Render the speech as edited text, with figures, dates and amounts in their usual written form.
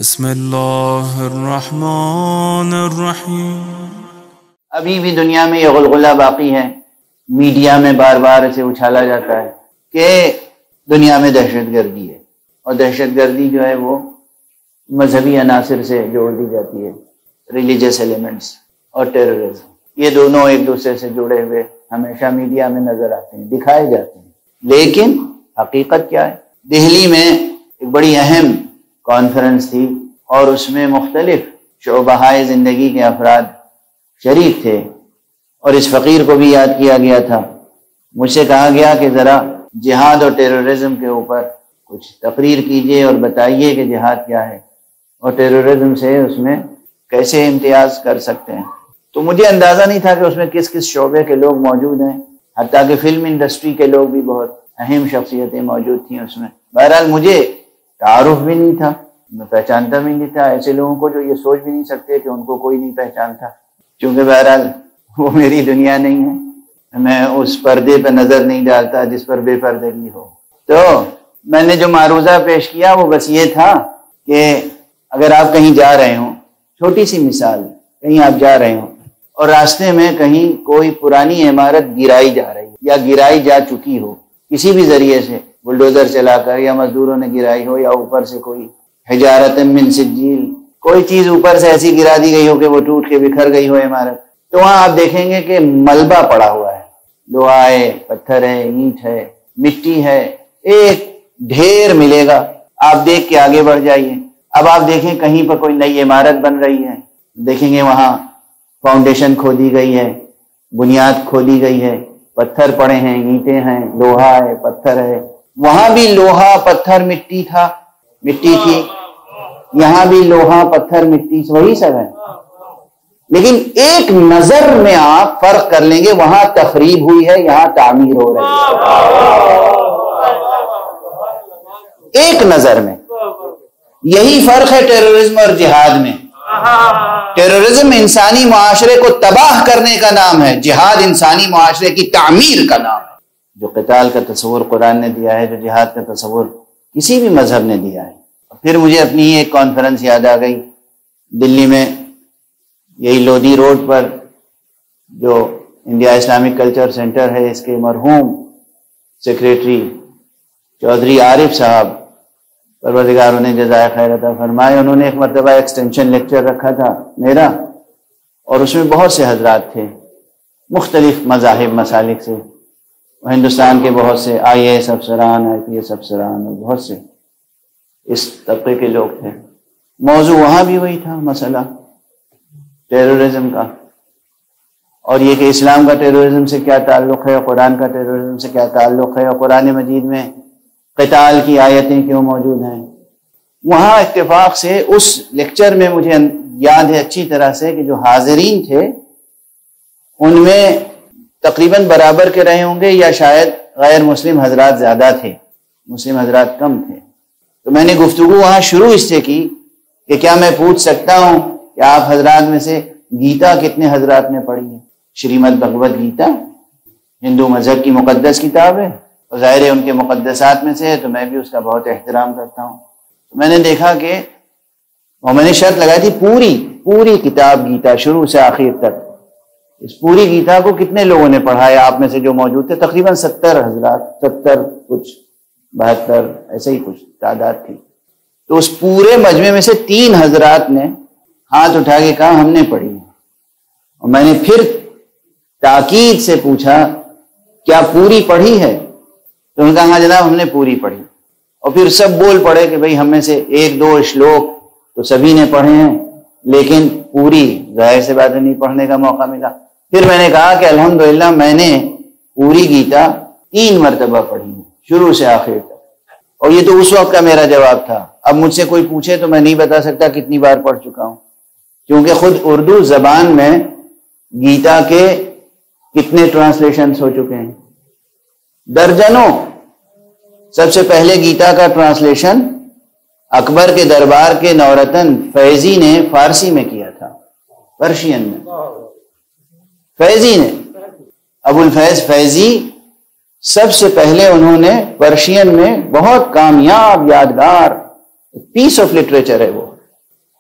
بسم اللہ الرحمن الرحیم۔ ابھی بھی دنیا میں یہ غلغلہ باقی ہے، میڈیا میں بار بار اسے اچھالا جاتا ہے کہ دنیا میں دہشت گردی ہے، اور دہشت گردی جو ہے وہ مذہبی عناصر سے جوڑ دی جاتی ہے، ریلیجس ایلیمنٹس اور ٹیررزم، یہ دونوں ایک دوسرے سے جڑے ہوئے ہمیشہ میڈیا میں نظر آتے ہیں، دکھائے جاتے ہیں۔ لیکن حقیقت کیا ہے؟ دہلی میں ایک بڑی اہم کانفرنس تھی اور اس میں مختلف شعبۂ زندگی کے افراد شریک تھے، اور اس فقیر کو بھی یاد کیا گیا تھا۔ مجھ سے کہا گیا کہ ذرا جہاد اور ٹیررزم کے اوپر کچھ تقریر کیجئے اور بتائیے کہ جہاد کیا ہے اور ٹیررزم سے اس میں کیسے امتیاز کر سکتے ہیں۔ تو مجھے اندازہ نہیں تھا کہ اس میں کس کس شعبے کے لوگ موجود ہیں، حتیٰ کہ فلم انڈسٹری کے لوگ بھی بہت اہم شخصیتیں موجود تھیں اس میں۔ بہرحال مجھے تعارف بھی نہیں تھا، میں پہچانتا بھی نہیں تھا ایسے لوگوں کو جو یہ سوچ بھی نہیں سکتے کہ ان کو کوئی نہیں پہچانتا، چونکہ بہرحال وہ میری دنیا نہیں ہے، میں اس پردے پہ نظر نہیں ڈالتا جس پر بے پردگی ہو۔ تو میں نے جو معروضہ پیش کیا وہ بس یہ تھا کہ اگر آپ کہیں جا رہے ہوں، چھوٹی سی مثال، کہیں آپ جا رہے ہوں اور راستے میں کہیں کوئی پرانی عمارت گرائی جا رہی یا گرائی جا چکی ہو کسی بھی ذریعے سے، بلڈوزر چلا کر یا مزدوروں نے گرائی ہو یا اوپر سے کوئی حجارت من سجیل، کوئی چیز اوپر سے ایسی گرا دی گئی ہو کہ وہ ٹوٹ کے بکھر گئی ہو عمارت، تو وہاں آپ دیکھیں گے کہ ملبہ پڑا ہوا ہے، لوہا ہے، پتھر ہے، اینٹ ہے، مٹی ہے، ایک ڈھیر ملے گا۔ آپ دیکھ کے آگے بڑھ جائیے۔ اب آپ دیکھیں کہیں پر کوئی نئی عمارت بن رہی ہے، دیکھیں گے وہاں فاؤنڈیشن کھودی گئی ہے، بنیاد کھودی گئی ہے، پتھر پڑے ہیں، اینٹیں ہیں، لوہا ہے، پتھر ہے۔ وہاں بھی لوہا پتھر مٹی تھا، مٹی تھی، یہاں بھی لوہا پتھر مٹی، وہی سب ہے، لیکن ایک نظر میں آپ فرق کر لیں گے، وہاں تخریب ہوئی ہے، یہاں تعمیر ہو رہی ہے، ایک نظر میں۔ یہی فرق ہے ٹیررزم اور جہاد میں۔ ٹیررزم انسانی معاشرے کو تباہ کرنے کا نام ہے، جہاد انسانی معاشرے کی تعمیر کا نام ہے۔ جو قتال کا تصور قرآن نے دیا ہے، جو جہاد کا تصور کسی بھی مذہب نے دیا ہے۔ پھر مجھے اپنی ایک کانفرنس یاد آ گئی دلی میں، یہی لودھی روڈ پر جو انڈیا اسلامک کلچر سینٹر ہے، اس کے مرحوم سیکریٹری چودھری عارف صاحب، پروردگار انہیں جزائے خیر عطا فرمائے، انہوں نے ایک مرتبہ ایکسٹینشن لیکچر رکھا تھا میرا، اور اس میں بہت سے حضرات تھے مختلف مذاہب مسالک سے، ہندوستان کے بہت سے IAS افسران، IPS افسران، اور بہت سے اس طبقے کے لوگ تھے۔ موضوع وہاں بھی وہی تھا، مسئلہ ٹیررزم کا، اور یہ کہ اسلام کا ٹیررزم سے کیا تعلق ہے، قرآن کا ٹیررزم سے کیا تعلق ہے، اور قرآن مجید میں قتال کی آیتیں کیوں موجود ہیں۔ وہاں اتفاق سے اس لیکچر میں مجھے یاد ہے اچھی طرح سے کہ جو حاضرین تھے ان میں تقریباً برابر کے رہے ہوں گے، یا شاید غیر مسلم حضرات زیادہ تھے، مسلم حضرات کم تھے۔ تو میں نے گفتگو وہاں شروع اس سے کی کہ کیا میں پوچھ سکتا ہوں کہ آپ حضرات میں سے گیتا کتنے حضرات نے پڑھی ہے؟ شریمد بھگوت گیتا ہندو مذہب کی مقدس کتاب ہے، اور ظاہر ہے ان کے مقدسات میں سے ہے، تو میں بھی اس کا بہت احترام کرتا ہوں۔ تو میں نے دیکھا کہ، اور میں نے شرط لگائی تھی پوری کتاب گیتا شروع سے آخر تک، اس پوری گیتا کو کتنے لوگوں نے پڑھا ہے آپ میں سے جو موجود تھے؟ تقریباً 70 حضرات، 70 کچھ 72 ایسے ہی کچھ تعداد تھی۔ تو اس پورے مجمع میں سے 3 حضرات نے ہاتھ اٹھا کے کہا ہم نے پڑھی ہے، اور میں نے پھر تاکید سے پوچھا کیا پوری پڑھی ہے؟ تو انہوں نے کہا ہاں جناب ہم نے پوری پڑھی، اور پھر سب بول پڑے کہ بھئی ہم میں سے 1-2 شلوک تو سبھی نے پڑھے ہیں، لیکن پوری ظاہر سے بات نہیں پڑھنے کا موقع ملا۔ پھر میں نے کہا کہ الحمدللہ میں نے پوری گیتا 3 مرتبہ پڑھی ہے، شروع سے آخر تک، اور یہ تو اس وقت کا میرا جواب تھا۔ اب مجھ سے کوئی پوچھے تو میں نہیں بتا سکتا کتنی بار پڑھ چکا ہوں، کیونکہ خود اردو زبان میں گیتا کے کتنے ٹرانسلیشنز ہو چکے ہیں، درجنوں۔ سب سے پہلے گیتا کا ٹرانسلیشن اکبر کے دربار کے نورتن فیضی نے فارسی میں کیا تھا، پرشین میں، فیضی نے، ابو الفیض فیضی سب سے پہلے انہوں نے پرشین میں بہت کامیاب یادگار پیس آف لٹریچر ہے وہ